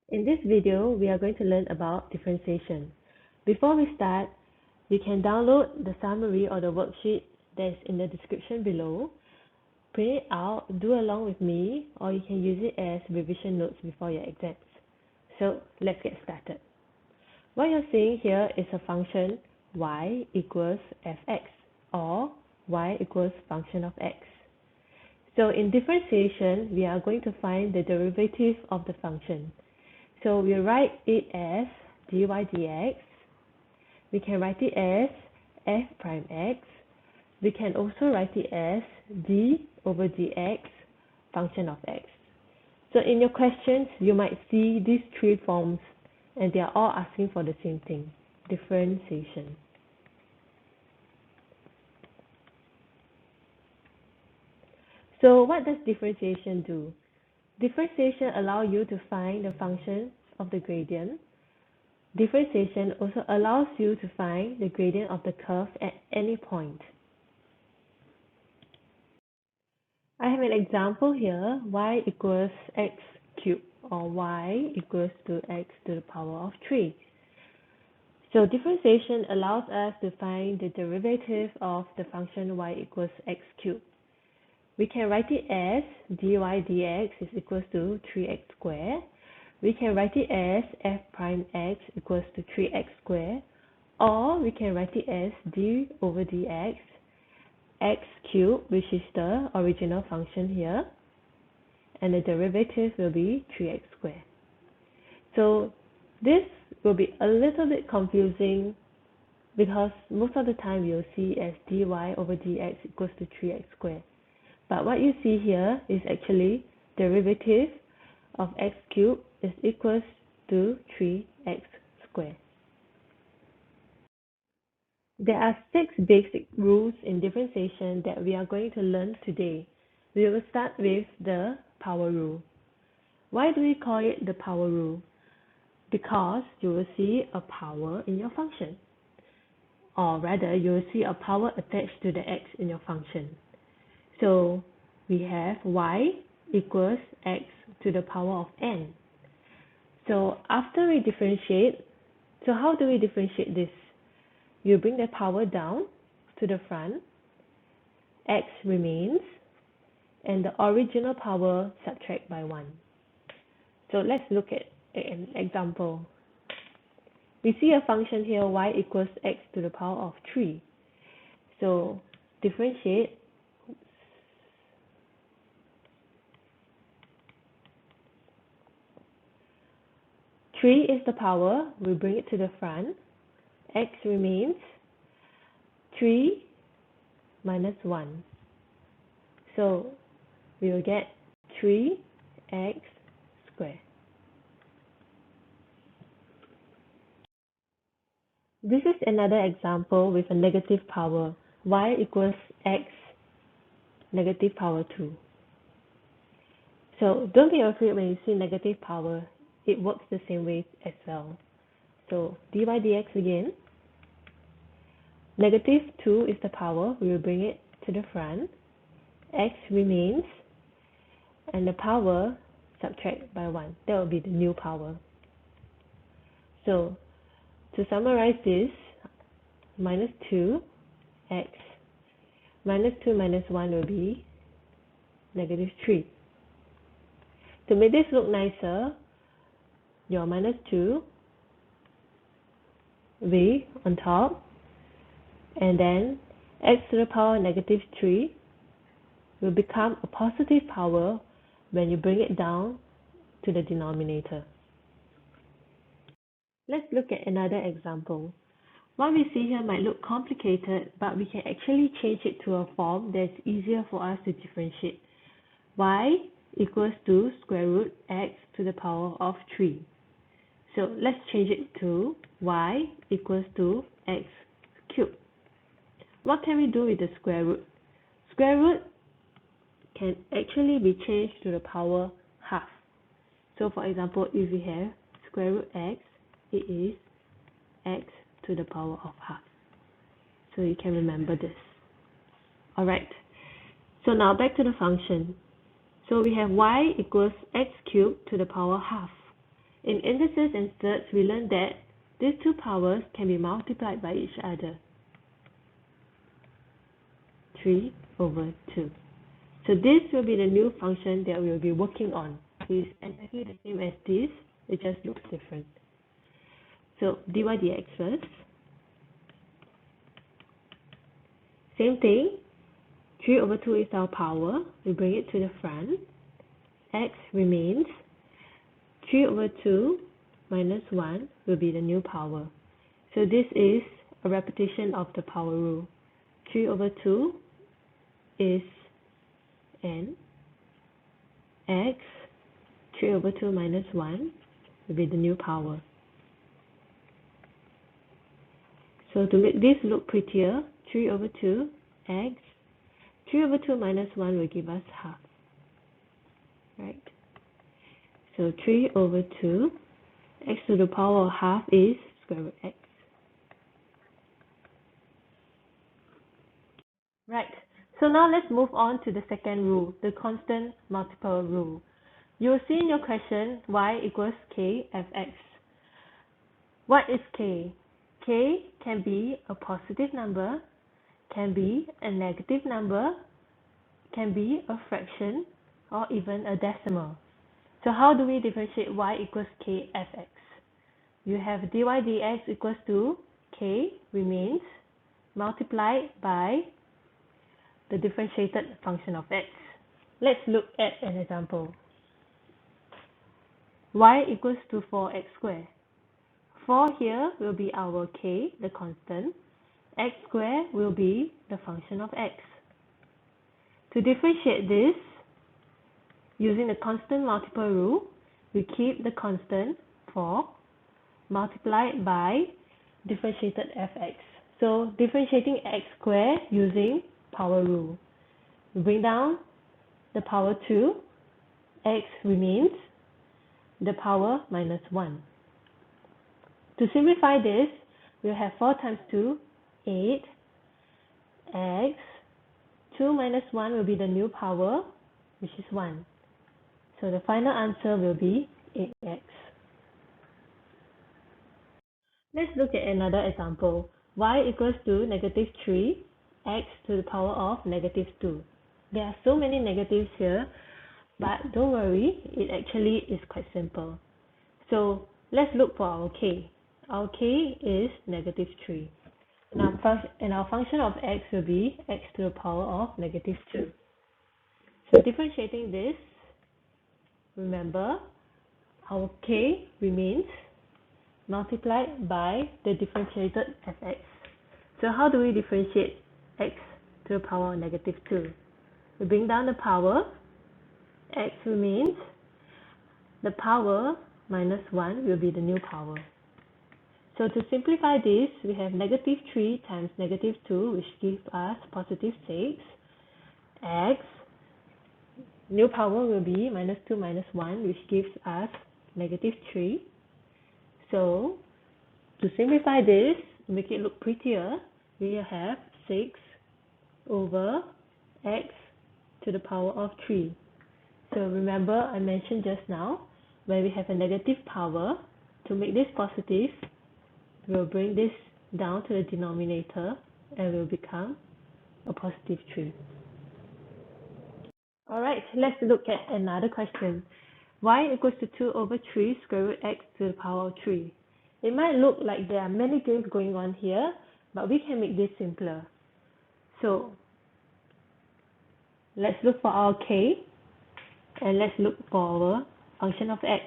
In this video, we are going to learn about differentiation. Before we start, you can download the summary or the worksheet that is in the description below, print it out, do along with me, or you can use it as revision notes before your exams. So let's get started. What you're seeing here is a function y equals fx, or y equals function of x. So in differentiation, we are going to find the derivative of the function. So we write it as dy dx. We can write it as f prime x. We can also write it as d over dx function of x. So in your questions, you might see these three forms, and they are all asking for the same thing, differentiation. So what does differentiation do? Differentiation allows you to find the function of the gradient. Differentiation also allows you to find the gradient of the curve at any point. I have an example here, y equals x cubed, or y equals to x to the power of 3. So differentiation allows us to find the derivative of the function y equals x cubed. We can write it as dy dx is equals to 3x squared. We can write it as f prime x equals to 3x squared, or we can write it as d over dx x cubed, which is the original function here, and the derivative will be 3x squared. So this will be a little bit confusing because most of the time you'll see as dy over dx equals to 3x squared. But what you see here is actually derivative of x cubed is equals to 3x squared. There are 6 basic rules in differentiation that we are going to learn today. We will start with the power rule. Why do we call it the power rule? Because you will see a power in your function. Or rather, you will see a power attached to the x in your function. So we have y equals x to the power of n. So after we differentiate, so how do we differentiate this? You bring the power down to the front, x remains, and the original power subtract by 1. So let's look at an example. We see a function here, y equals x to the power of 3. So differentiate. 3 is the power, we bring it to the front, x remains, 3 minus 1. So we will get 3x squared. This is another example with a negative power, y equals x negative power 2. So don't be afraid when you see negative power, it works the same way as well. So dy dx again, negative 2 is the power, we will bring it to the front, x remains, and the power subtract by 1. That will be the new power. So to summarize this, minus 2x, minus 2 minus 1 will be negative 3. To make this look nicer, your minus 2 will be on top, and then x to the power negative 3 will become a positive power when you bring it down to the denominator. Let's look at another example. What we see here might look complicated, but we can actually change it to a form that's easier for us to differentiate. Y equals to square root x to the power of 3. So let's change it to y equals to x cubed. What can we do with the square root? Square root can actually be changed to the power half. So for example, if we have square root x, it is x to the power of half. So you can remember this. Alright, so now back to the function. So we have y equals x cubed to the power half. In indices and thirds, we learned that these two powers can be multiplied by each other. 3 over 2. So this will be the new function that we will be working on. It's exactly the same as this, it just looks different. So dy dx first. Same thing, 3 over 2 is our power. We bring it to the front. X remains. 3 over 2 minus 1 will be the new power. So this is a repetition of the power rule. 3 over 2 is n. X, 3 over 2 minus 1 will be the new power. So to make this look prettier, 3 over 2 x, 3 over 2 minus 1 will give us half, right? So 3 over 2, x to the power of half is square root x. Right, so now let's move on to the second rule, the constant multiple rule. You'll see in your question y equals k fx. What is k? K can be a positive number, can be a negative number, can be a fraction, or even a decimal. So how do we differentiate y equals k fx? You have dy dx equals to k remains multiplied by the differentiated function of x. Let's look at an example. Y equals to 4x squared. 4 here will be our k, the constant. X squared will be the function of x. To differentiate this, using the constant multiple rule, we keep the constant 4 multiplied by differentiated fx. So differentiating x squared using power rule. We bring down the power 2, x remains, the power minus 1. To simplify this, we'll have 4 times 2, 8, x, 2 minus 1 will be the new power, which is 1. So the final answer will be 8x. Let's look at another example. Y equals to negative 3, x to the power of negative 2. There are so many negatives here, but don't worry, it actually is quite simple. So let's look for our k. Our k is negative 3. And our function of x will be x to the power of negative 2. So differentiating this, remember, our k remains multiplied by the differentiated fx. So how do we differentiate x to the power of negative 2? We bring down the power, x remains, the power minus 1 will be the new power. So to simplify this, we have negative 3 times negative 2, which gives us positive 6. X, new power will be minus 2 minus 1, which gives us negative 3. So to simplify this, to make it look prettier, we have 6 over x to the power of 3. So remember, I mentioned just now, when we have a negative power, to make this positive, we'll bring this down to the denominator and will become a positive 3. Alright, let's look at another question. Y equals to 2 over 3 square root x to the power of 3. It might look like there are many things going on here, but we can make this simpler. So let's look for our k and let's look for our function of x.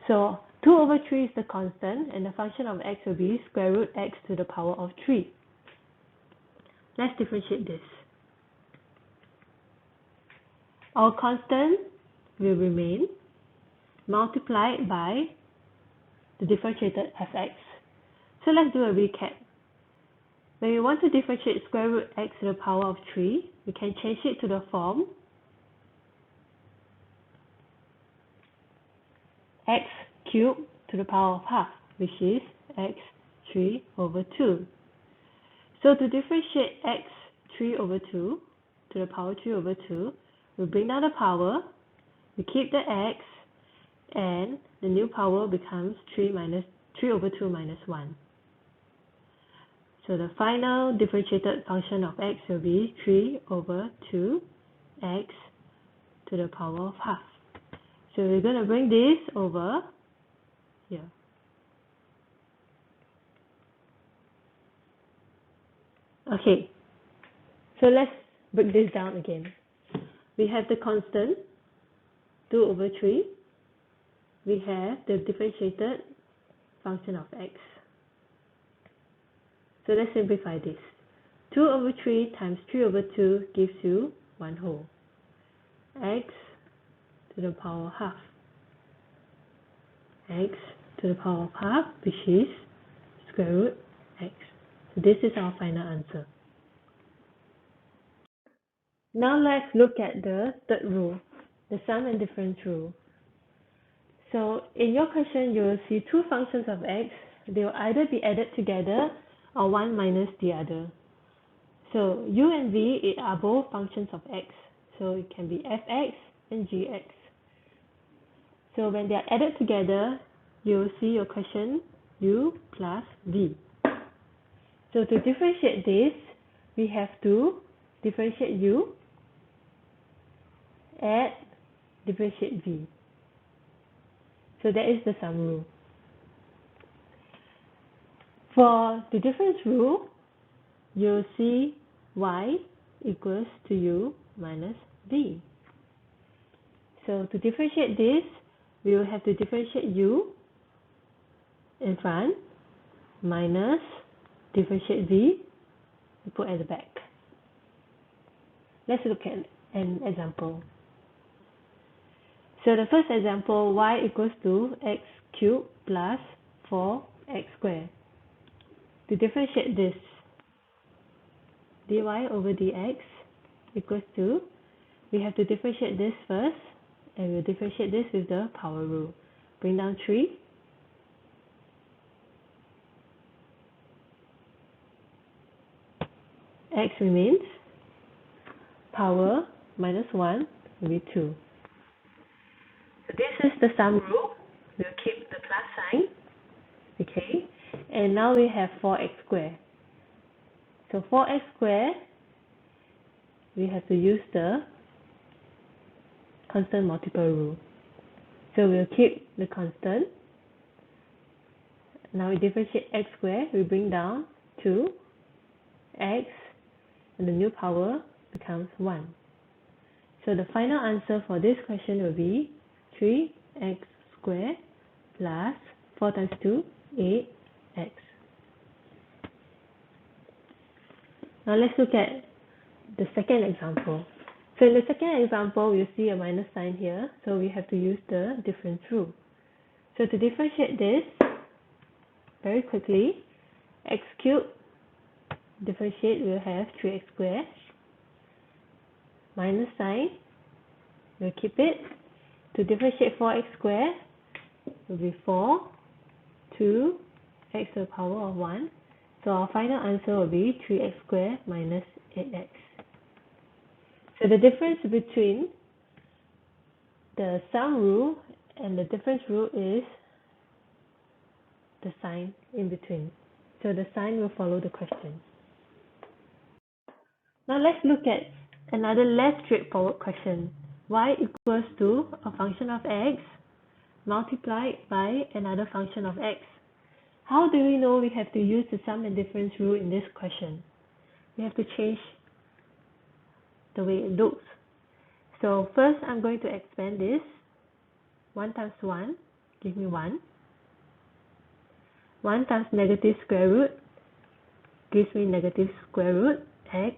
So 2 over 3 is the constant, and the function of x will be square root x to the power of 3. Let's differentiate this. Our constant will remain multiplied by the differentiated fx. So let's do a recap. When we want to differentiate square root x to the power of 3, we can change it to the form x cubed to the power of half, which is x 3 over 2. So to differentiate x 3 over 2 to the power 3 over 2, we bring down the power, we keep the x, and the new power becomes 3 over 2 minus 1. So the final differentiated function of x will be 3 over 2 x to the power of half. So we're going to bring this over here. Okay, so let's break this down again. We have the constant 2 over 3. We have the differentiated function of x. So let's simplify this. 2 over 3 times 3 over 2 gives you 1 whole. X to the power of half. X to the power of half, which is square root x. So this is our final answer. Now let's look at the third rule, the sum and difference rule. So in your question, you will see two functions of x. They will either be added together or one minus the other. So u and v are both functions of x. So it can be fx and gx. So when they are added together, you will see your question u plus v. So to differentiate this, we have to differentiate u, add, differentiate v. So that is the sum rule. For the difference rule, you'll see y equals to u minus v. So to differentiate this, we will have to differentiate u in front minus differentiate v and put at the back. Let's look at an example. So the first example, y equals to x cubed plus 4x squared. To differentiate this, dy over dx equals to, we have to differentiate this first, and we'll differentiate this with the power rule. Bring down 3. X remains. Power minus 1 will be 2. So this is the sum rule. We'll keep the plus sign. Okay. And now we have 4x squared. So 4x squared, we have to use the constant multiple rule. So we'll keep the constant. Now we differentiate x squared, we bring down 2, x, and the new power becomes 1. So the final answer for this question will be 3x squared plus 4 times 2, 8x. Now let's look at the second example. So in the second example, we'll see a minus sign here, so we have to use the difference rule. So to differentiate this, very quickly, x cubed differentiate, we'll have 3x squared. Minus sign, we'll keep it. To differentiate 4x squared, will be 4, 2, x to the power of 1. So our final answer will be 3x squared minus 8x. So the difference between the sum rule and the difference rule is the sign in between. So the sign will follow the question. Now let's look at another less straightforward question. Y equals to a function of x multiplied by another function of x. How do we know we have to use the sum and difference rule in this question? We have to change the way it looks. So first I'm going to expand this. 1 times 1 give me 1. 1 times negative square root gives me negative square root x.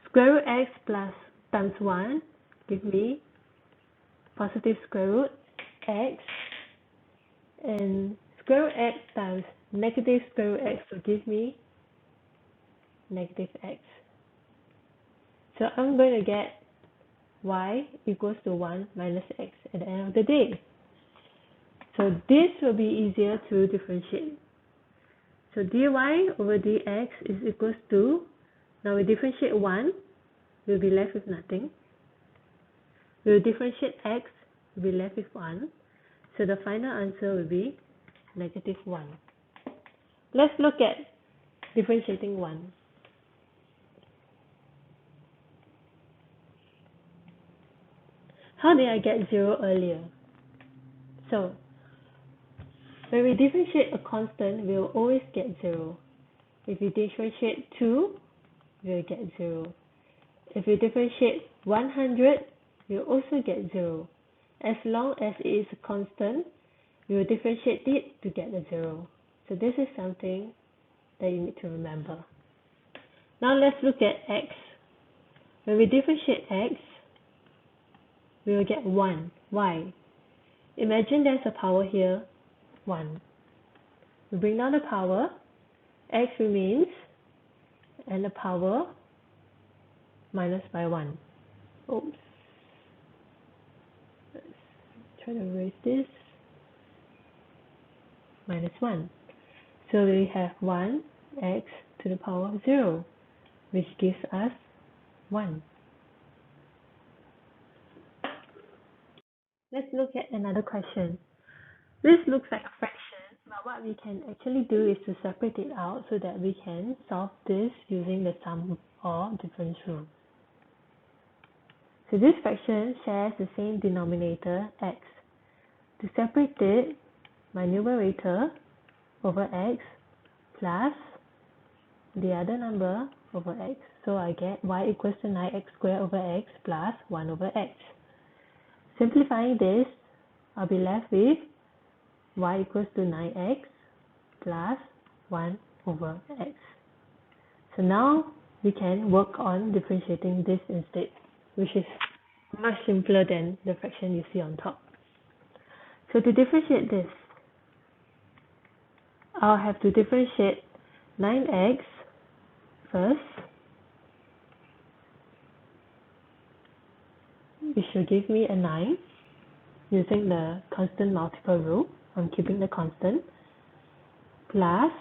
Square root x plus times 1 give me positive square root x. And square root x times negative square root x will give me negative x. So I'm going to get y equals to 1 minus x at the end of the day. So this will be easier to differentiate. So dy over dx is equals to, now we differentiate 1, we'll be left with nothing. We'll differentiate x, we'll be left with 1. So the final answer will be negative 1. Let's look at differentiating 1. How did I get 0 earlier? So, when we differentiate a constant, we'll always get 0. If we differentiate 2, we'll get 0. If we differentiate 100, we'll also get 0. As long as it is a constant, we will differentiate it to get a 0. So this is something that you need to remember. Now let's look at x. When we differentiate x, we will get 1. Why? Imagine there's a power here, 1. We bring down the power, x remains, and the power minus by 1. Oops. Let's try to erase this. Minus 1. So we have 1 x to the power of 0, which gives us 1. Let's look at another question. This looks like a fraction, but what we can actually do is to separate it out so that we can solve this using the sum or difference rule. So this fraction shares the same denominator, x. To separate it, my numerator over x plus the other number over x. So I get y equals to 9x squared over x plus 1 over x. Simplifying this, I'll be left with y equals to 9x plus 1 over x. So now we can work on differentiating this instead, which is much simpler than the fraction you see on top. So to differentiate this, I'll have to differentiate 9x first, which will give me a 9 using the constant multiple rule. I'm keeping the constant, plus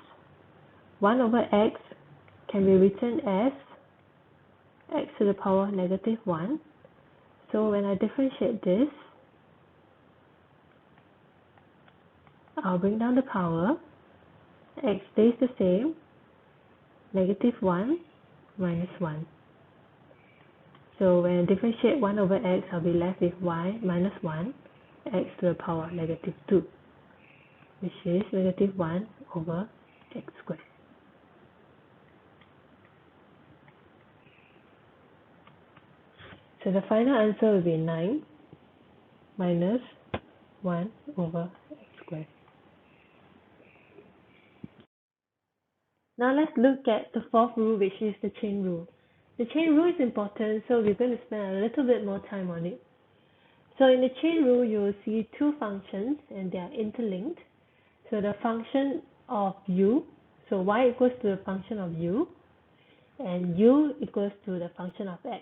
1 over x can be written as x to the power of negative 1. So when I differentiate this, I'll bring down the power, x stays the same, negative 1 minus 1. So when I differentiate 1 over x, I'll be left with y minus 1, x to the power of negative 2, which is negative 1 over x squared. So the final answer will be 9 minus 1 over x squared. Now let's look at the fourth rule, which is the chain rule. The chain rule is important, so we're going to spend a little bit more time on it. So in the chain rule, you will see two functions and they are interlinked. So the function of u, so y equals to the function of u, and u equals to the function of x.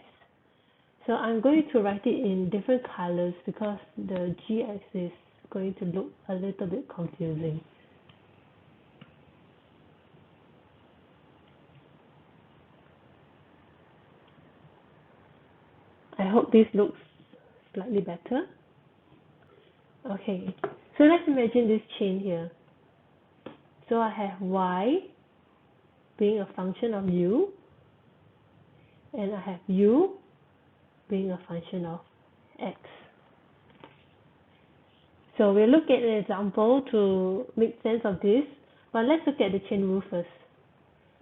So I'm going to write it in different colors because the gx is going to look a little bit confusing. I hope this looks slightly better. Okay, so let's imagine this chain here. So I have y being a function of u, and I have u being a function of x. So we'll look at an example to make sense of this, but let's look at the chain rule first.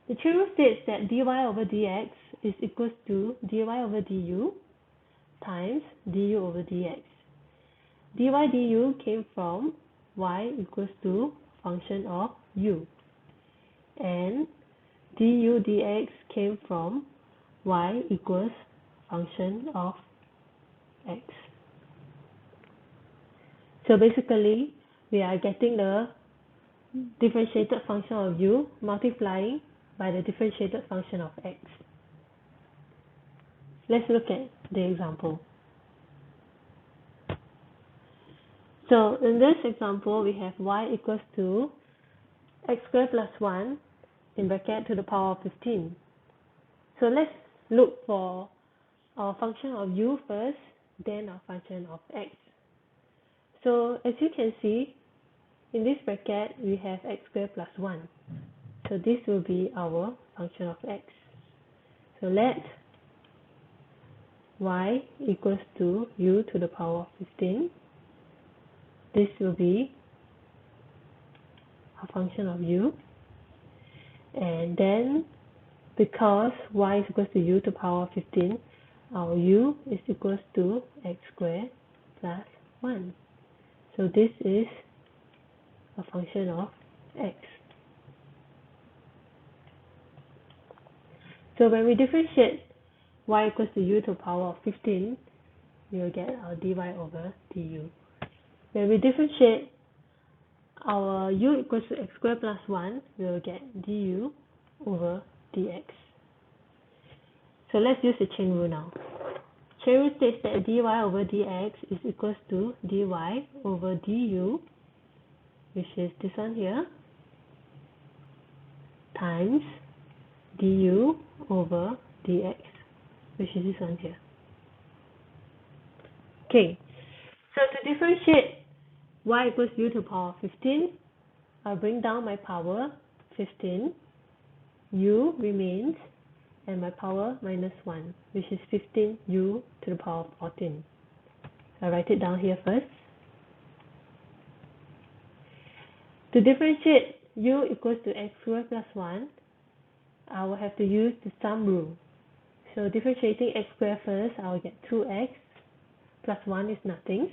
The chain rule states that dy over dx is equals to dy over du times du over dx. dy du came from y equals to function of u, and du dx came from y equals function of x. So basically, we are getting the differentiated function of u multiplying by the differentiated function of x. Let's look at the example. So in this example, we have y equals to x squared plus 1 in bracket to the power of 15. So let's look for our function of u first, then our function of x. So as you can see, in this bracket, we have x squared plus 1. So this will be our function of x. So let y equals to u to the power of 15. This will be a function of u. And then, because y is equals to u to the power of 15, our u is equals to x squared plus 1. So this is a function of x. So when we differentiate y equals to u to the power of 15, we will get our dy over du. When we differentiate our u equals to x squared plus 1, we will get du over dx. So let's use the chain rule now. Chain rule states that dy over dx is equals to dy over du, which is this one here, times du over dx, which is this one here. Okay, so to differentiate y equals u to the power of 15, I'll bring down my power 15, u remains, and my power minus 1, which is 15u to the power of 14. I'll write it down here first. To differentiate u equals to x squared plus 1, I will have to use the sum rule. So differentiating x squared first, I will get 2x plus 1 is nothing.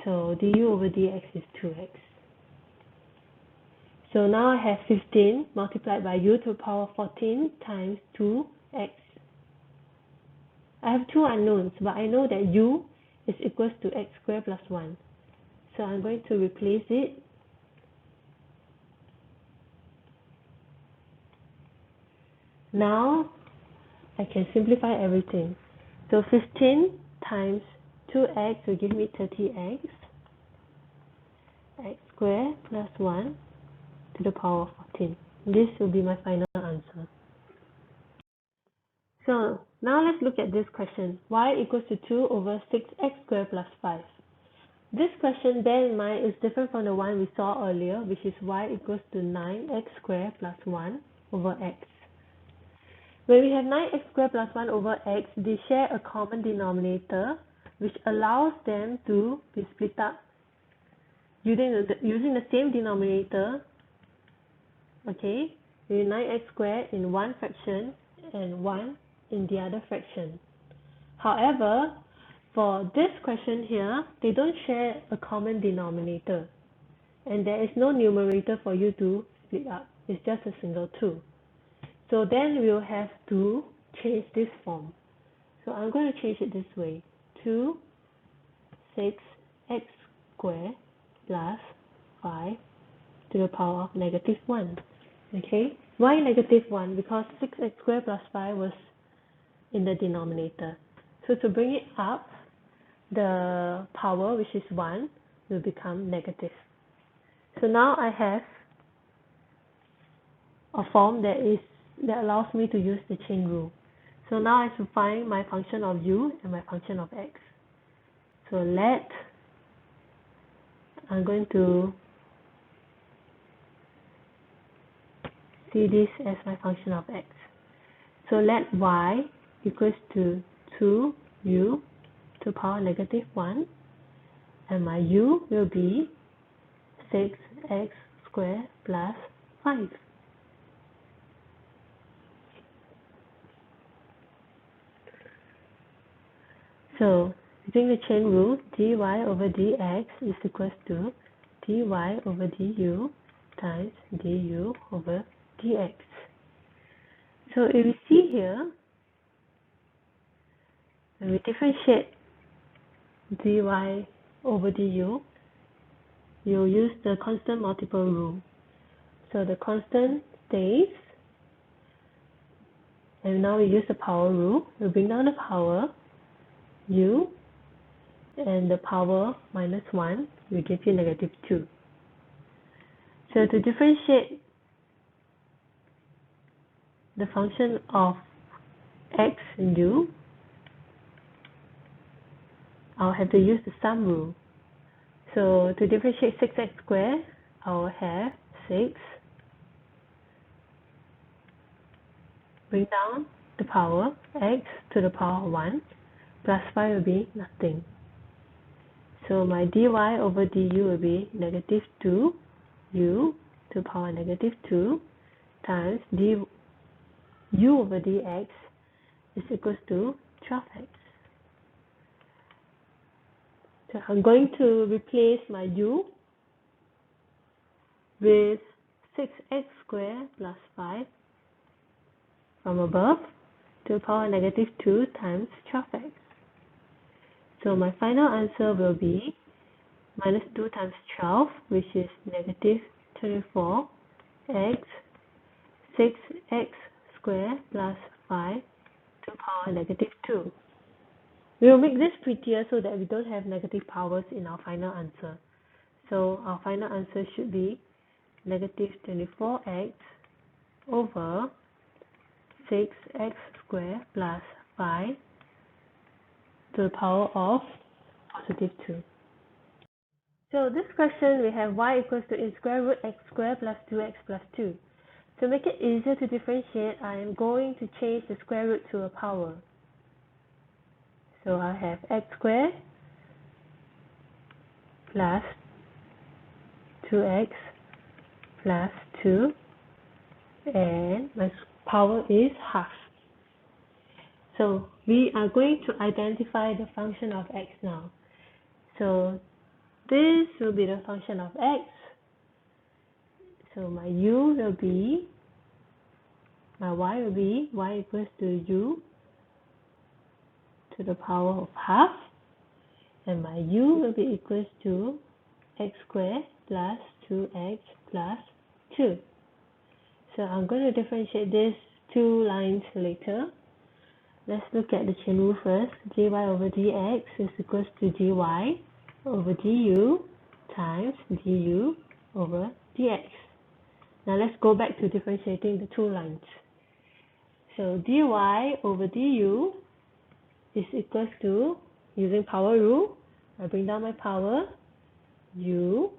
So du over dx is 2x. So now I have 15 multiplied by u to the power of 14 times 2x. I have two unknowns, but I know that u is equals to x squared plus 1. So I'm going to replace it. Now I can simplify everything. So 15 times 2x will give me 30x. X squared plus 1 to the power of 14. This will be my final answer. So now let's look at this question. Y equals to 2 over 6x squared plus 5. This question, bear in mind, is different from the one we saw earlier, which is y equals to 9x squared plus 1 over x. When we have 9x squared plus 1 over x, they share a common denominator, which allows them to be split up using the same denominator, okay, with 9x squared in one fraction and 1 in the other fraction. However, for this question here, they don't share a common denominator, and there is no numerator for you to split up. It's just a single 2. So then we'll have to change this form. So I'm going to change it this way. 2, 6x squared plus 5 to the power of negative 1. Okay, why negative 1? Because 6x squared plus 5 was in the denominator. So to bring it up, the power, which is 1, will become negative. So now I have a form that allows me to use the chain rule. So now I have to find my function of u and my function of x. So I'm going to see this as my function of x. So let y equals to 2u to the power negative 1, and my u will be 6x squared plus 5. So using the chain rule, dy over dx is equals to dy over du times du over dx. So if we see here, when we differentiate dy over du, you'll use the constant multiple rule. So the constant stays, and now we use the power rule. We bring down the power, u, and the power minus 1 will give you negative 2. So to differentiate the function of x and u, I'll have to use the sum rule. So to differentiate 6x squared, I will have 6, bring down the power, x to the power 1, plus 5 will be nothing. So my dy over du will be negative 2 u to the power negative 2 times du over dx is equals to 12x. So I'm going to replace my u with 6x squared plus 5 from above to the power negative 2 times 12x. So my final answer will be minus 2 times 12, which is negative 24x, 6x squared plus 5 to the power negative 2. We will make this prettier so that we don't have negative powers in our final answer. So our final answer should be negative 24x over 6x squared plus 5 to the power of positive 2. So this question we have y equals to in square root x squared plus 2x plus 2. To make it easier to differentiate, I am going to change the square root to a power. So I have x squared plus 2x plus 2, and my power is half. So we are going to identify the function of x now. So this will be the function of x. So my u will be, my y will be y equals to u to the power of half, and my u will be equals to x squared plus 2x plus 2. So I'm going to differentiate these two lines later. Let's look at the chain rule first. dy over dx is equals to dy over du times du over dx. Now let's go back to differentiating the two lines. So dy over du is equals to, using power rule, I bring down my power, u,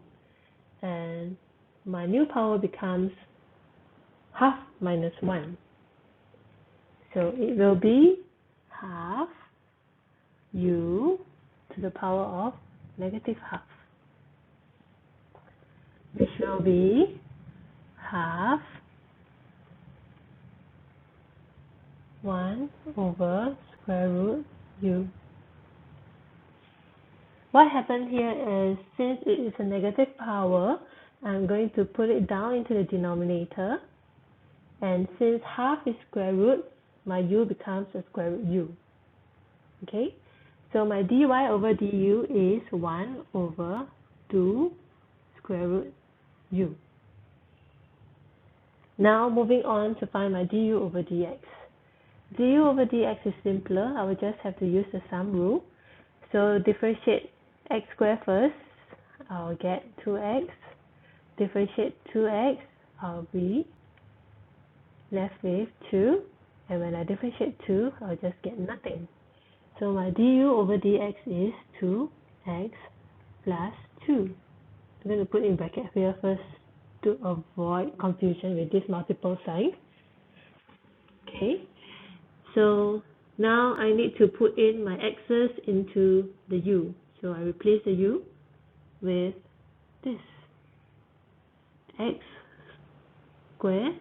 and my new power becomes half minus 1. So it will be half u to the power of negative half, which will be half 1 over square root u. What happened here is, since it is a negative power, I'm going to put it down into the denominator, and since half is square root, my u becomes a square root u. Okay, so my dy over du is 1 over 2 square root u. Now moving on to find my du over dx. Du over dx is simpler. I will just have to use the sum rule. So differentiate x squared first, I'll get 2x. Differentiate 2x, I'll be left with 2. And when I differentiate 2, I'll just get nothing. So my du over dx is 2x plus 2. I'm going to put in bracket here first to avoid confusion with this multiple sign. Okay, so now I need to put in my x's into the u. So I replace the u with this, x squared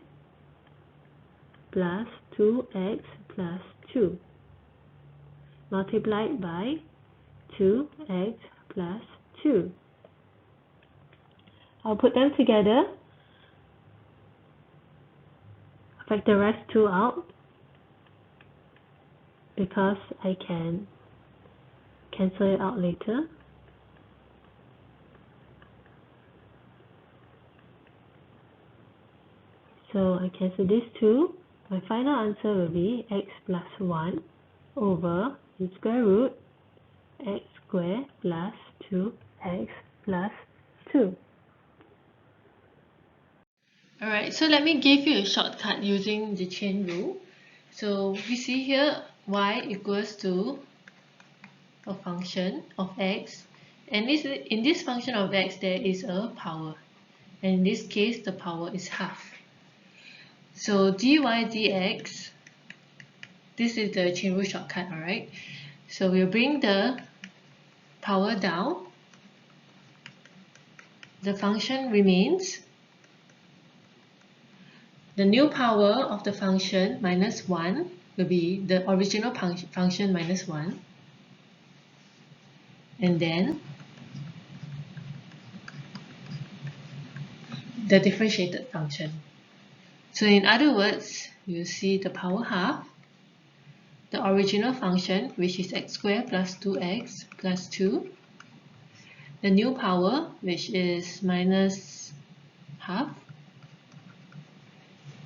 plus 2x plus 2 multiplied by 2x plus 2. I'll put them together, factorize 2 out, because I can cancel it out later. So I cancel these two. My final answer will be x plus 1 over the square root x squared plus 2x plus 2. Alright, so let me give you a shortcut using the chain rule. So we see here y equals to a function of x And in this function of x, there is a power. And in this case, the power is half. So dy dx, this is the chain rule shortcut, alright? So we'll bring the power down. The function remains. The new power of the function minus 1 will be the original function minus 1. And then the differentiated function. So in other words, you see the power half, the original function, which is x squared plus 2x plus 2, the new power, which is minus half,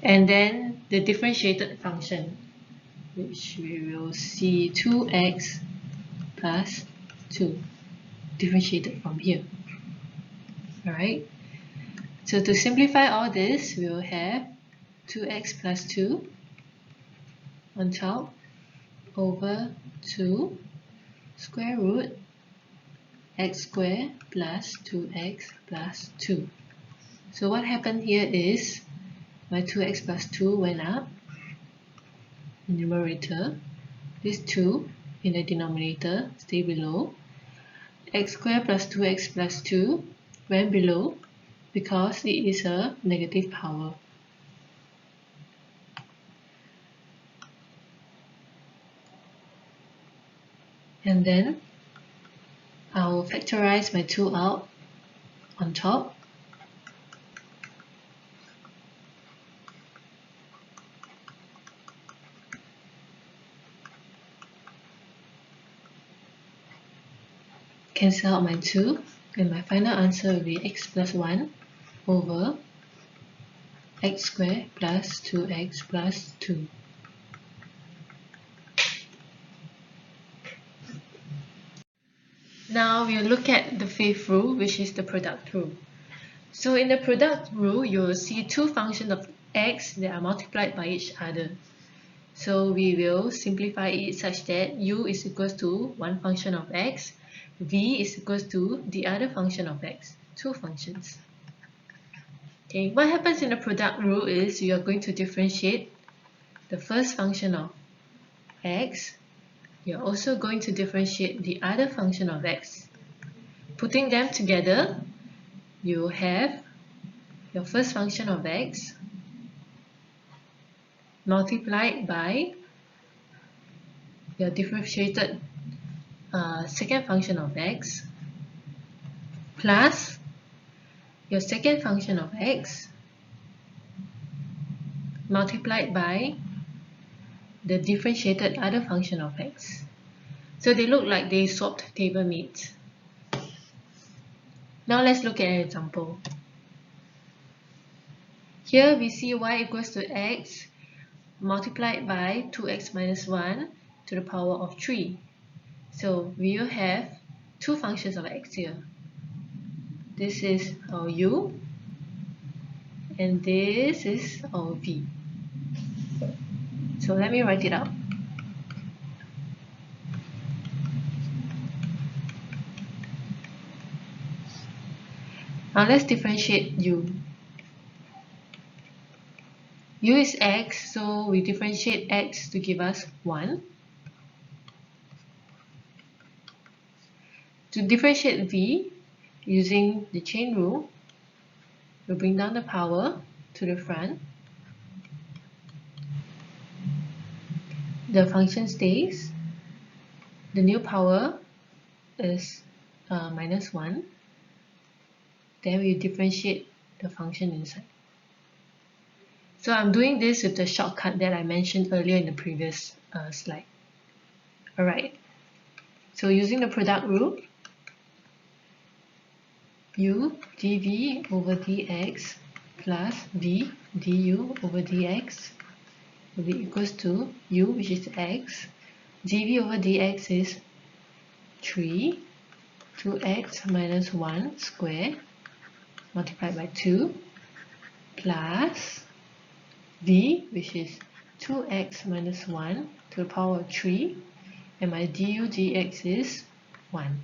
and then the differentiated function, which we will see 2x plus 2, differentiated from here. Alright, so to simplify all this, we will have 2x plus 2 on top over 2 square root x squared plus 2x plus 2. So what happened here is my 2x plus 2 went up in the numerator. This 2 in the denominator stay below. X squared plus 2x plus 2 went below because it is a negative power. And then I'll factorize my 2 out on top. Cancel out my 2, and my final answer will be x plus 1 over x squared plus 2x plus 2. Now we'll look at the fifth rule, which is the product rule. So in the product rule, you will see two functions of x that are multiplied by each other. So we will simplify it such that u is equals to one function of x, v is equals to the other function of x, two functions. Okay, what happens in the product rule is you are going to differentiate the first function of x. You're also going to differentiate the other function of x. Putting them together, you have your first function of x multiplied by your differentiated second function of x plus your second function of x multiplied by the differentiated other function of x. So they look like they swapped table mates. Now let's look at an example. Here we see y equals to x multiplied by 2x minus 1 to the power of 3. So we will have two functions of x here. This is our u and this is our v. So let me write it out. Now let's differentiate u. U is x, so we differentiate x to give us 1. To differentiate v, using the chain rule, we'll bring down the power to the front. The function stays. The new power is minus 1. Then we differentiate the function inside. So I'm doing this with the shortcut that I mentioned earlier in the previous slide. Alright, so using the product rule, u dv over dx plus v du over dx will be equals to u, which is x, dv over dx is 3, 2x minus 1 squared multiplied by 2 plus v, which is 2x minus 1 to the power of 3, and my du dx is 1.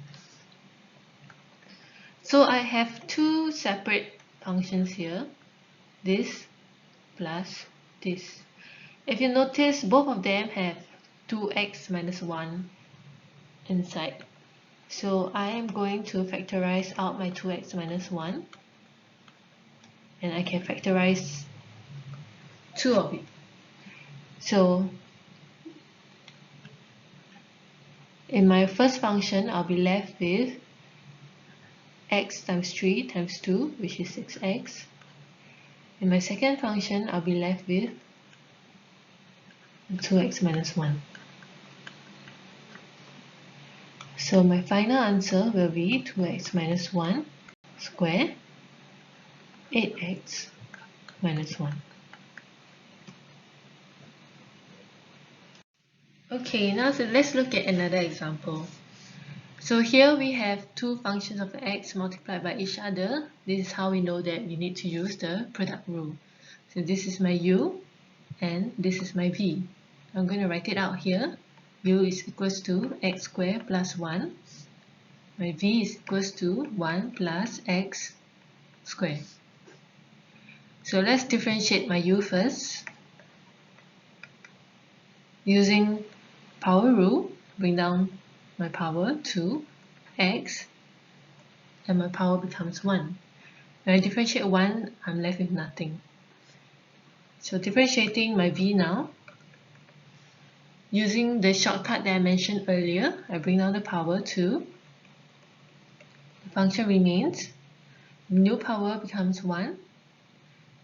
So I have two separate functions here, this plus this. If you notice, both of them have 2x minus 1 inside. So I am going to factorize out my 2x minus 1, and I can factorize 2 of it. So in my first function, I'll be left with x times 3 times 2, which is 6x. In my second function, I'll be left with 2x minus 1. So my final answer will be 2x minus 1 square, 8x minus 1. Okay, now let's look at another example. So here we have two functions of x multiplied by each other. This is how we know that we need to use the product rule. So this is my u and this is my v. I'm going to write it out here. U is equals to x squared plus 1. My v is equals to 1 plus x squared. So let's differentiate my u first. Using power rule, bring down my power to x, and my power becomes 1. When I differentiate 1, I'm left with nothing. So differentiating my v now, using the shortcut that I mentioned earlier, I bring down the power to, the function remains, new power becomes 1,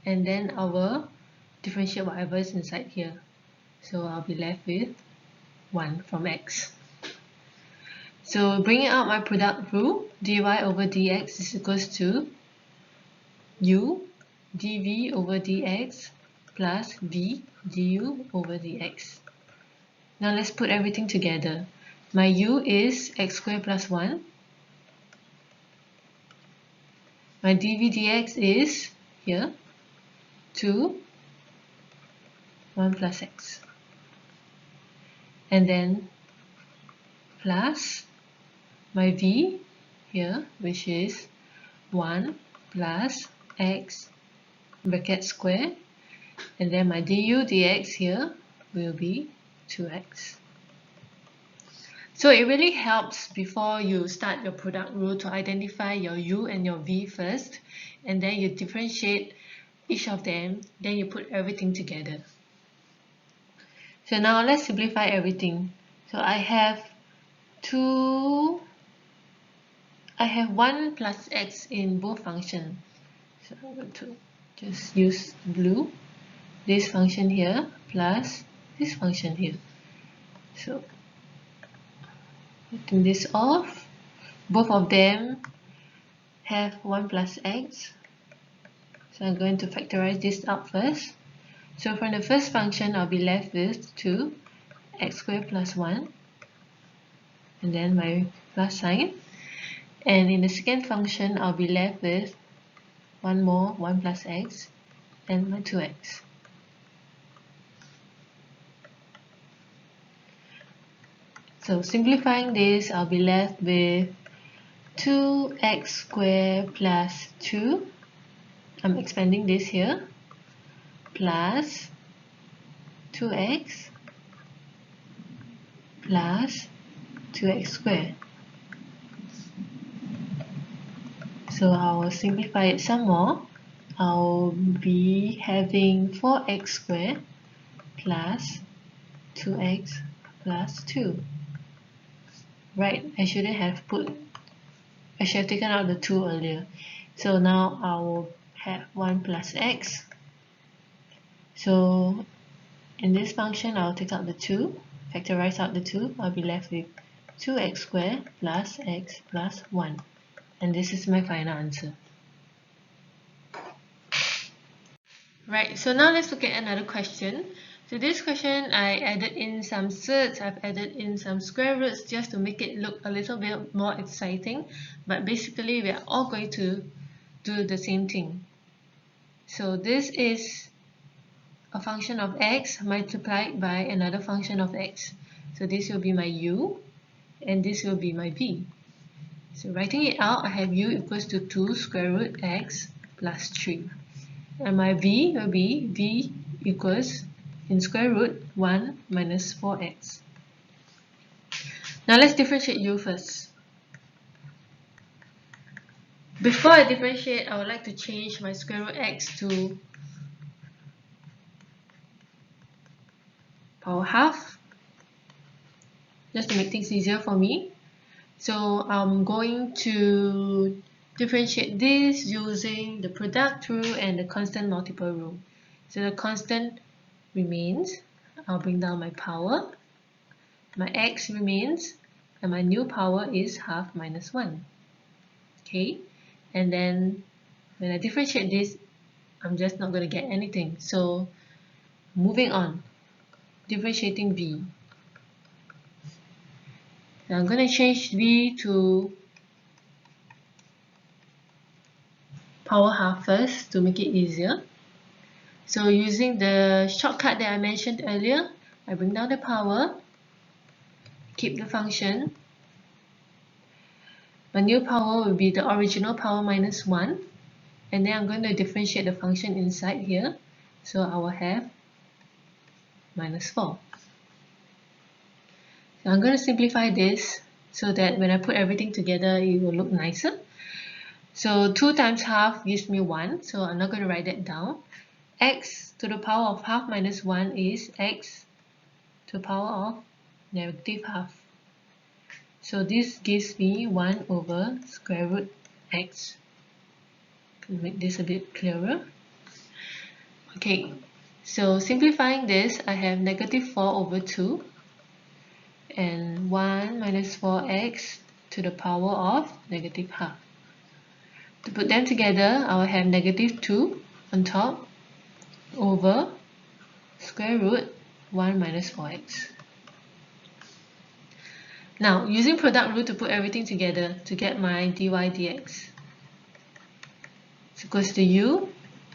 and then I will differentiate whatever is inside here. So I'll be left with 1 from x. So bringing out my product rule, dy over dx is equals to u dv over dx plus v du over dx. Now let's put everything together. My u is x squared plus 1. My dv dx is here 2, 1 plus x. And then plus my v here, which is 1 plus x bracket square, and then my du dx here will be 2x. So it really helps before you start your product rule to identify your u and your v first, and then you differentiate each of them, then you put everything together. So now let's simplify everything. So I have 1 plus x in both functions. So I'm going to just use blue, this function here plus this function here. So taking this off, both of them have 1 plus x. So I'm going to factorize this out first. So from the first function, I'll be left with 2 x squared plus 1, and then my plus sign. And in the second function, I'll be left with 1 more 1 plus x and my 2x. So simplifying this, I'll be left with 2x squared plus 2. I'm expanding this here, plus 2x plus 2x squared. So I'll simplify it some more. I'll be having 4x squared plus 2x plus 2. Right, I should have taken out the 2 earlier. So now I will have 1 plus x. So in this function, I'll take out the 2, factorize out the 2, I'll be left with 2x squared plus x plus 1. And this is my final answer. Right, so now let's look at another question. So this question, I added in some surds, I've added in some square roots just to make it look a little bit more exciting. But basically, we are all going to do the same thing. So this is a function of x multiplied by another function of x. So this will be my u, and this will be my v. So writing it out, I have u equals to 2 square root x plus 3. And my v will be v equals, in square root, 1 minus 4x. Now let's differentiate u first. Before I differentiate, I would like to change my square root x to power half, just to make things easier for me. So I'm going to differentiate this using the product rule and the constant multiple rule. So the constant remains, I'll bring down my power, my x remains, and my new power is half minus 1. Okay, and then when I differentiate this, I'm just not going to get anything. So moving on, differentiating v. Now I'm going to change v to power half first to make it easier. So using the shortcut that I mentioned earlier, I bring down the power, keep the function. My new power will be the original power minus 1, and then I'm going to differentiate the function inside here. So I will have minus 4. So I'm going to simplify this so that when I put everything together, it will look nicer. So 2 times half gives me 1, so I'm not going to write that down. X to the power of half minus 1 is x to the power of negative half. So this gives me 1 over square root x. Can make this a bit clearer. Okay, so simplifying this, I have negative 4 over 2 and 1 minus 4x to the power of negative half. To put them together, I will have negative 2 on top over square root 1 minus 4x. Now, using product rule to put everything together to get my dy dx. It's equals to u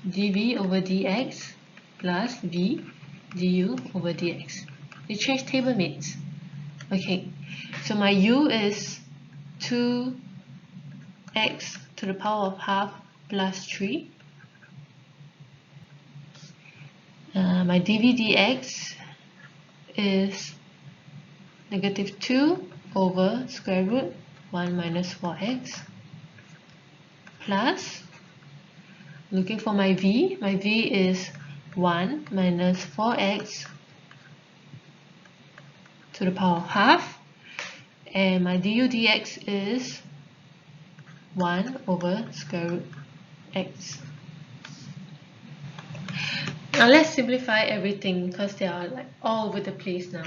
dv over dx plus v du over dx. They change table mates. Okay, so my u is 2x to the power of half plus 3. My dv dx is negative 2 over square root 1 minus 4x plus, looking for my v is 1 minus 4x to the power of half, and my du dx is 1 over square root x. Now let's simplify everything because they are like all over the place now.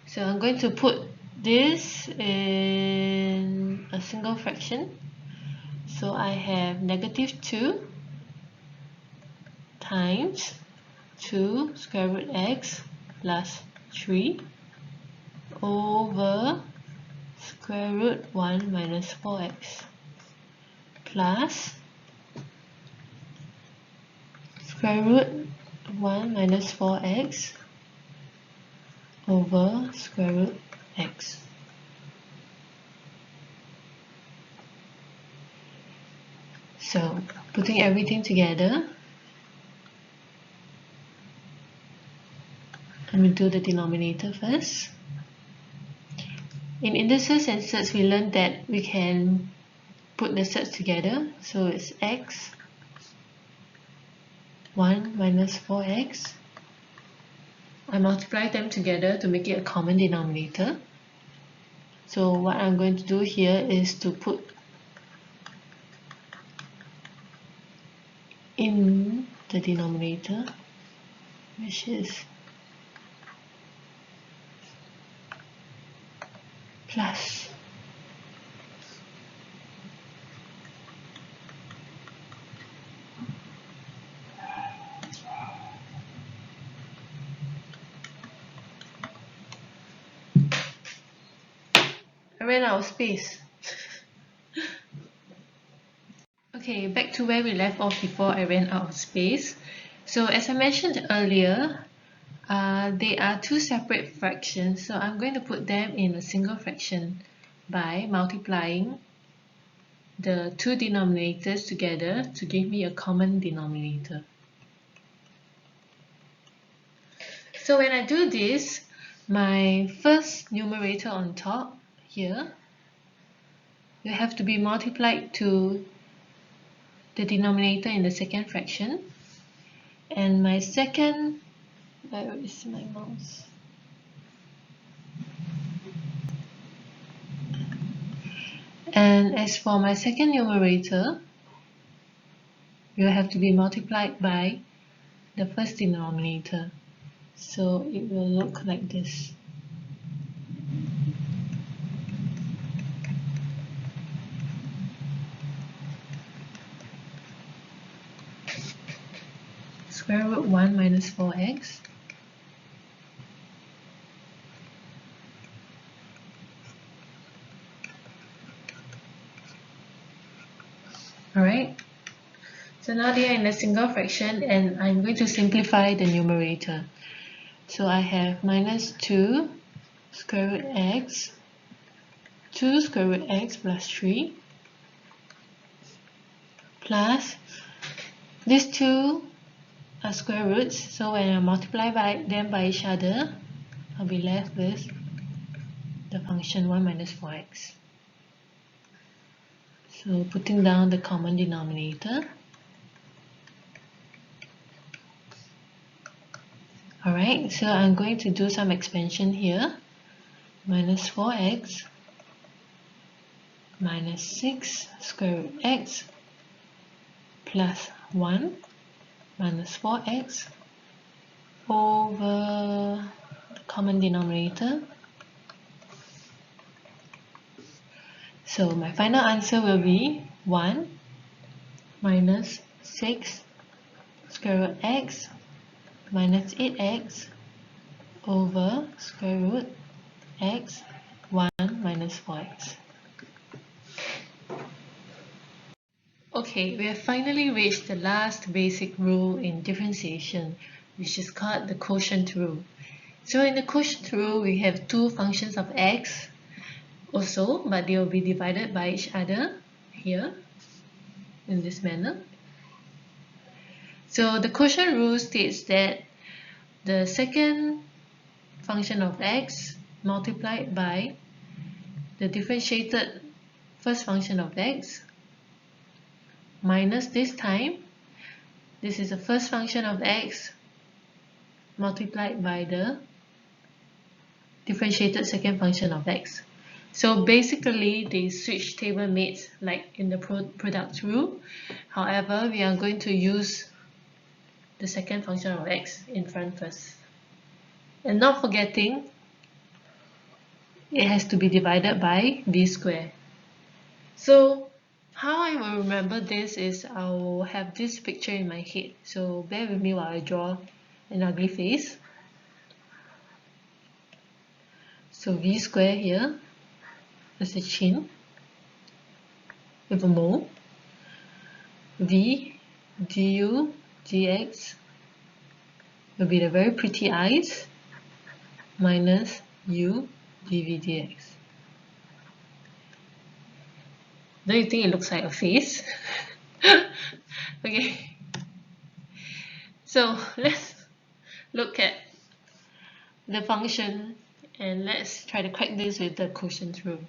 So I'm going to put this in a single fraction. So I have negative 2 times 2 square root x plus 3 over square root 1 minus 4x plus square root 1 minus 4x over square root x. So putting everything together, let me do the denominator first. In indices and sets, we learned that we can put the sets together. So it's x 1 minus 4x. I multiply them together to make it a common denominator. So what I'm going to do here is to put in the denominator, which is plus. I ran out of space. Okay, back to where we left off before I ran out of space. So as I mentioned earlier, they are two separate fractions, so I'm going to put them in a single fraction by multiplying the two denominators together to give me a common denominator. So when I do this, my first numerator on top here will have to be multiplied to the denominator in the second fraction, and my second, where is my mouse? And as for my second numerator, will have to be multiplied by the first denominator. So it will look like this. Square root 1 minus 4x. Alright, so now they are in a single fraction, and I'm going to simplify the numerator. So I have minus 2 square root x, 2 square root x plus 3, plus these two are square roots, so when I multiply them by each other, I'll be left with the function 1 minus 4x. So putting down the common denominator. Alright, so I'm going to do some expansion here. Minus 4x minus 6 square root x plus 1 minus 4x over the common denominator. So my final answer will be 1 minus 6 square root x minus 8x over square root x 1 minus 4x. Okay, we have finally reached the last basic rule in differentiation, which is called the quotient rule. So in the quotient rule, we have two functions of x also, but they will be divided by each other here in this manner. So the quotient rule states that the second function of x multiplied by the differentiated first function of x minus this time, this is the first function of x multiplied by the differentiated second function of x. So basically they switch table mates like in the product rule. However, we are going to use the second function of x in front first. And not forgetting, it has to be divided by b squared. So how I will remember this is I will have this picture in my head. So bear with me while I draw an ugly face. So v squared here is a chin with a mole. V du dx will be the very pretty eyes minus u dv dx. Don't you think it looks like a face? Okay, so let's look at the function and let's try to crack this with the quotient rule.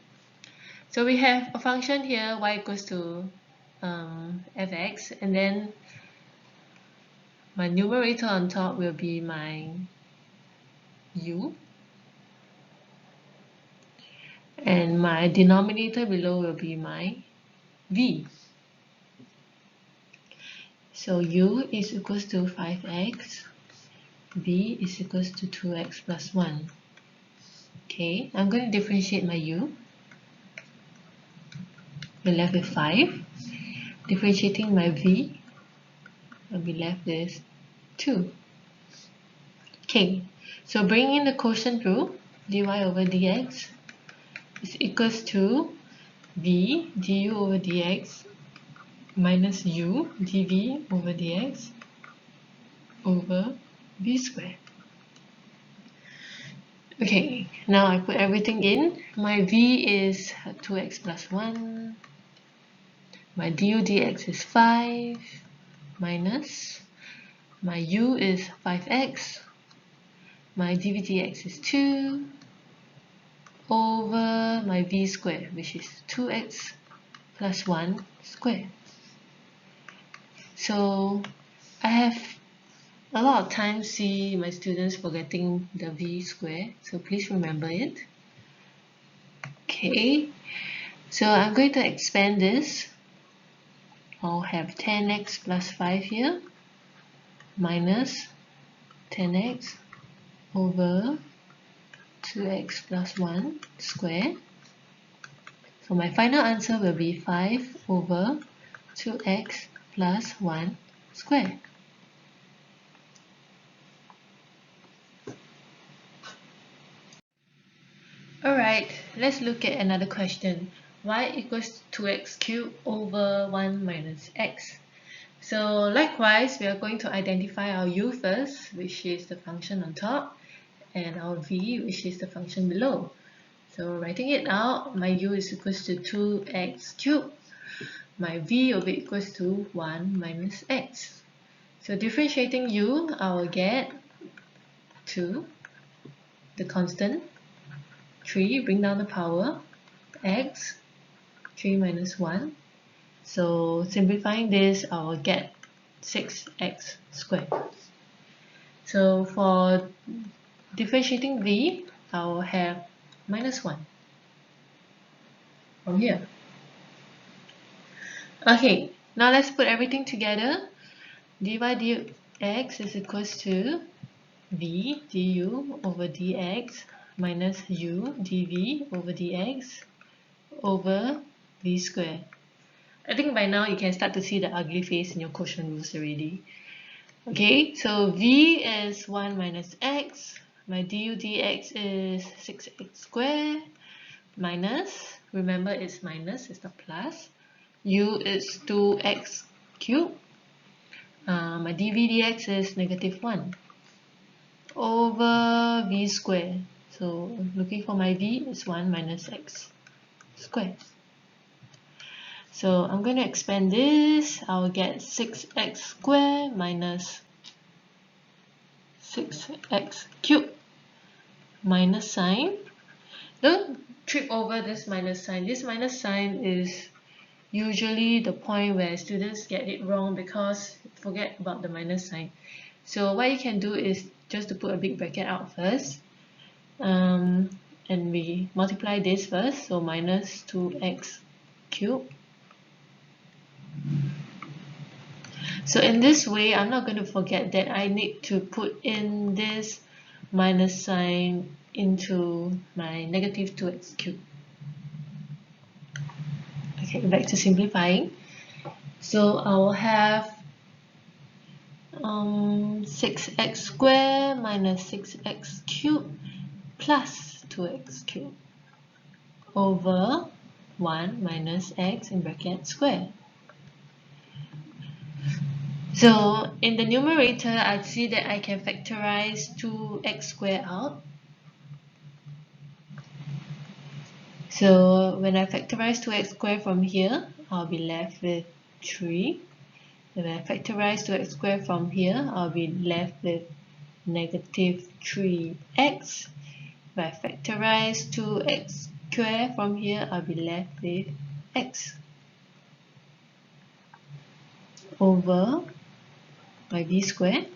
So we have a function here, y equals to fx, and then my numerator on top will be my u, and my denominator below will be my v. So u is equals to 5x, v is equals to 2x plus 1. Okay, I'm going to differentiate my u. We're left with 5. Differentiating my v, I'll be left with 2. Okay, so bring in the quotient rule, dy over dx is equals to v du over dx minus u dv over dx over v squared. Okay, now I put everything in. My v is 2x plus 1. My du dx is 5 minus. My u is 5x. My dv dx is 2 over my v squared, which is 2x plus 1 squared. So I have a lot of times see my students forgetting the v squared, so please remember it. Okay, so I'm going to expand this. I'll have 10x plus 5 here minus 10x over 2x plus 1 squared. So my final answer will be 5 over 2x plus 1 squared. Alright, let's look at another question. Y equals 2x cubed over 1 minus x. So likewise, we are going to identify our u first, which is the function on top, and our v, which is the function below. So writing it out, my u is equals to 2x cubed. My v will be equals to 1 minus x. So differentiating u, I will get 2, the constant, 3, bring down the power, x, 3 minus 1. So simplifying this, I will get 6x squared. So for differentiating v, I will have minus 1 from here. Okay, now let's put everything together. dy dx is equals to v du over dx minus u dv over dx over v squared. I think by now you can start to see the ugly face in your quotient rules already. Okay, so v is 1 minus x, my du dx is 6x squared, minus, remember it's minus, it's not plus, u is 2x cubed, my dv dx is negative 1 over v squared. So looking for my v is 1 minus x squared. So I'm going to expand this. I'll get 6x squared minus 6x cubed minus sign. Don't trip over this minus sign. This minus sign is usually the point where students get it wrong because forget about the minus sign. So what you can do is just to put a big bracket out first. And we multiply this first. So minus 2x cubed. So in this way, I'm not going to forget that I need to put in this minus sign into my negative 2x cubed. Okay, back to simplifying. So I will have 6x squared minus 6x cubed plus 2x cubed over 1 minus x in bracket squared. So in the numerator, I see that I can factorize 2x squared out. So when I factorize 2x squared from here, I'll be left with 3. When I factorize 2x squared from here, I'll be left with negative 3x. If I factorize 2x squared from here, I'll be left with x over my v squared.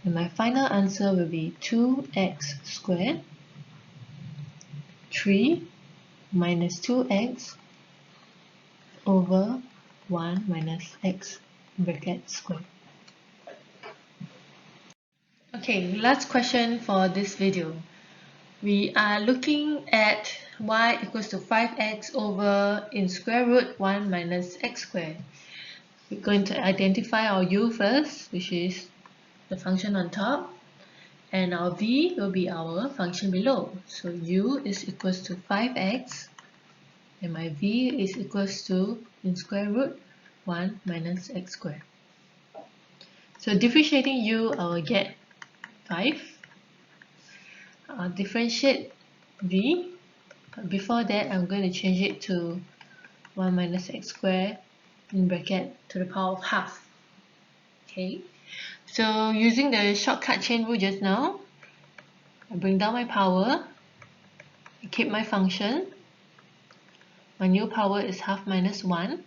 And my final answer will be 2x squared, 3 minus 2x over 1 minus x bracket squared. Okay, last question for this video. We are looking at y equals to 5x over in square root 1 minus x squared. We're going to identify our u first, which is the function on top, and our v will be our function below. So u is equals to 5x, and my v is equals to in square root 1 minus x squared. So differentiating u, I will get 5. differentiate v. But before that, I'm going to change it to 1 minus x squared in bracket to the power of half. Okay, so using the shortcut chain rule just now, I bring down my power, I keep my function. My new power is half minus 1,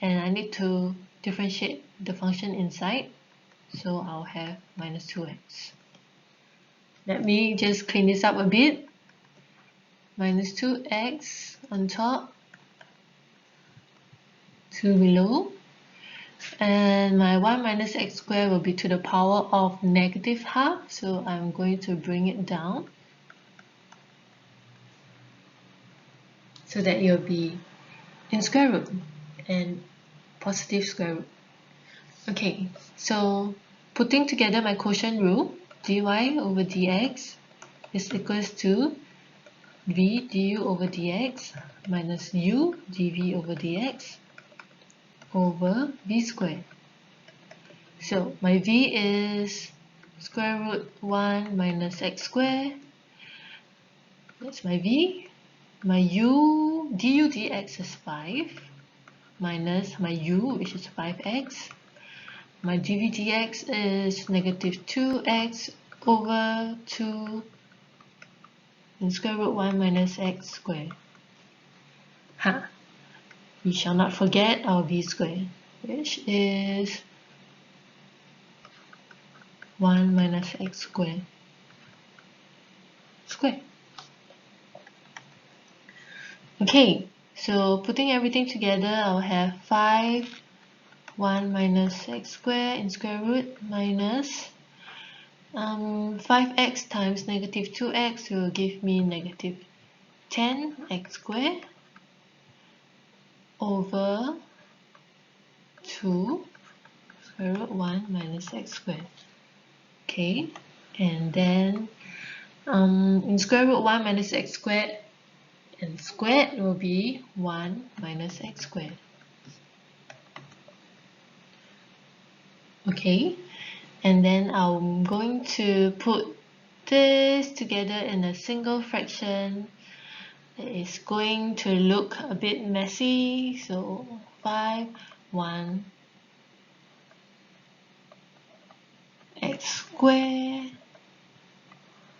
and I need to differentiate the function inside, so I'll have minus 2x. Let me just clean this up a bit. Minus 2x on top, 2 below, and my 1 minus x squared will be to the power of negative half, so I'm going to bring it down so that it will be in square root and positive square root. Okay, so putting together my quotient rule, dy over dx is equals to v du over dx minus u dv over dx over v squared. So my v is square root 1 minus x squared. That's my v. My u du dx is 5 minus my u, which is 5x. My dv dx is negative 2x over 2 and square root 1 minus x squared. We shall not forget our v squared, which is 1 minus x squared. Okay, so putting everything together, I'll have 5, 1 minus x squared in square root minus 5x times negative 2x will give me negative 10x squared over 2 square root 1 minus x squared. Okay, and then in square root 1 minus x squared, and squared will be 1 minus x squared. Okay, and then I'm going to put this together in a single fraction. It's going to look a bit messy, so 5, 1 x squared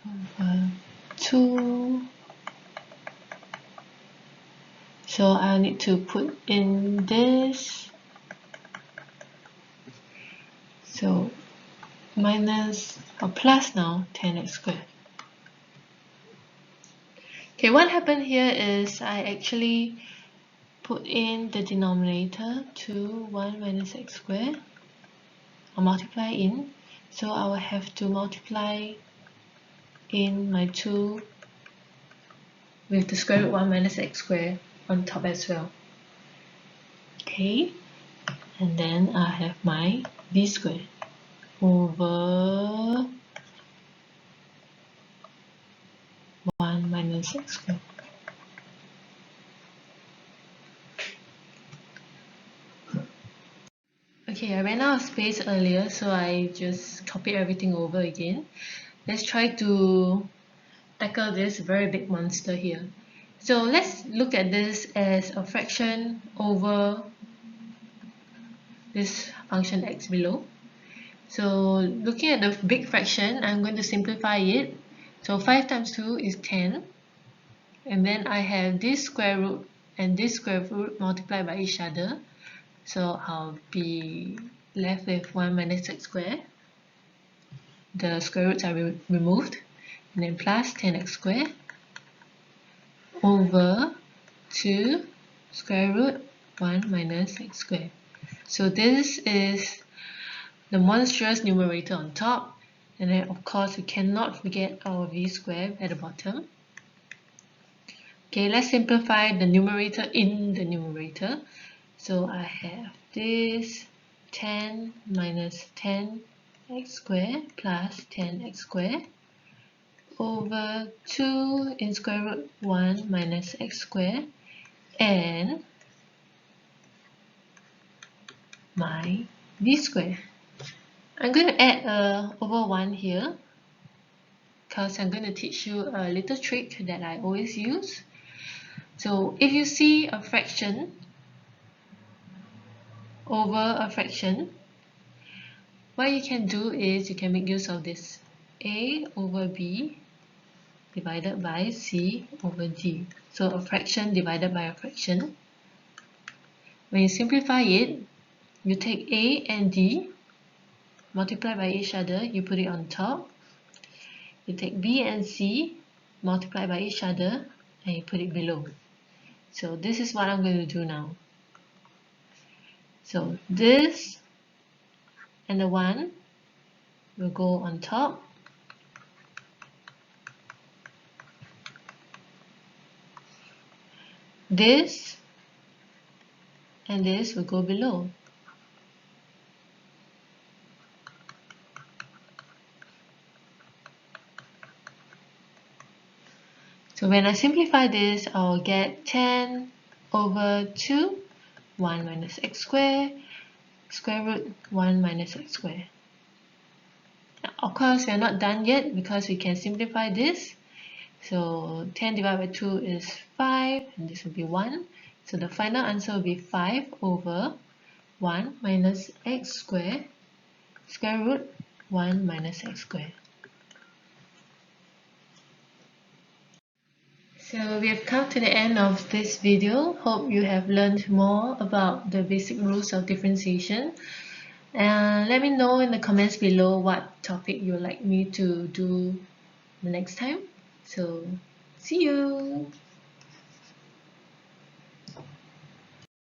over 2. So I need to put in this. So minus or plus now 10x squared. Okay, what happened here is I actually put in the denominator to 1 minus x squared, or multiply in. So I will have to multiply in my 2 with the square root 1 minus x squared on top as well. Okay, and then I have my v squared over 1 minus x squared. Okay, I ran out of space earlier, so I just copied everything over again. Let's try to tackle this very big monster here. So let's look at this as a fraction over this function x below. So looking at the big fraction, I'm going to simplify it. So 5 times 2 is 10. And then I have this square root and this square root multiplied by each other. So I'll be left with 1 minus x squared. The square roots are removed. And then plus 10x squared over 2 square root 1 minus x squared. So this is the monstrous numerator on top, and then of course we cannot forget our v squared at the bottom. Okay, let's simplify the numerator in the numerator. So I have this 10 minus 10x squared plus 10x squared over 2 in square root 1 minus x squared, and my v squared. I'm going to add over 1 here. because I'm going to teach you a little trick that I always use. So if you see a fraction over a fraction, what you can do is you can make use of this a over b divided by c over d. So a fraction divided by a fraction. When you simplify it, you take a and d, multiply by each other, you put it on top. You take b and c, multiply by each other, and you put it below. So this is what I'm going to do now. So this and the 1 will go on top. This and this will go below. So when I simplify this, I'll get 10 over 2, 1 minus x squared, square root 1 minus x squared. Now, of course, we are not done yet because we can simplify this. So 10 divided by 2 is 5, and this will be 1. So the final answer will be 5 over 1 minus x squared, square root 1 minus x squared. So we have come to the end of this video. Hope you have learned more about the basic rules of differentiation. And let me know in the comments below what topic you'd like me to do the next time. So see you!